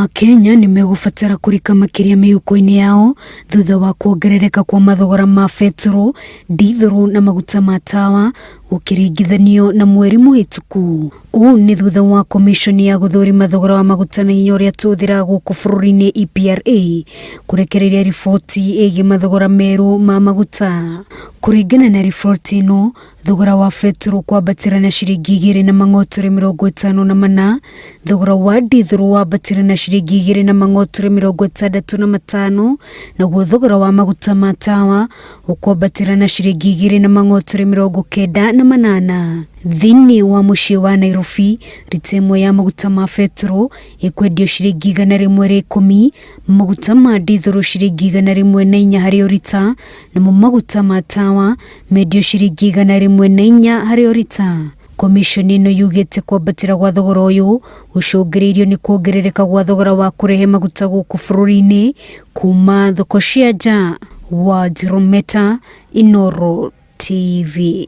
Akenya nimegubatara kurika makiria miuko-ini yao thutha wa kuongerereka kwa mathogora ma betro, dithero na maguta ma tawa ukiringithanio na mweri muhituku. Uu ni thutha wa komishoni ya guthurima thogora wa maguta na hinya uria tuthira guku bururi-ini EPRA kurekereria riboti igi mathogora meru ma maguta. Kuringana na riboti ino, thogora wa betro kwambatira na ciringi 2.54, thogora wa dithero wambatira na ciringi 2.65, naguo thogora wa maguta ma tawa ukwambatira na ciringi 2.98. Thini wa mucii wa Nairobi, rita imwe ya maguta ma betro ikwendio ciringi 110, maguta ma dithero ciringi 104 hari o rita, namo maguta ma tawa mendio ciringi 104 hari o rita. Komishoni ino yugite kwambatira gwa thogora uyu gucungiriirio ni kuongerereka gwa thogora wa kurehe maguta guku bururi-ini kuma thoko cia nja. Wa Jirometa, Inooro TV.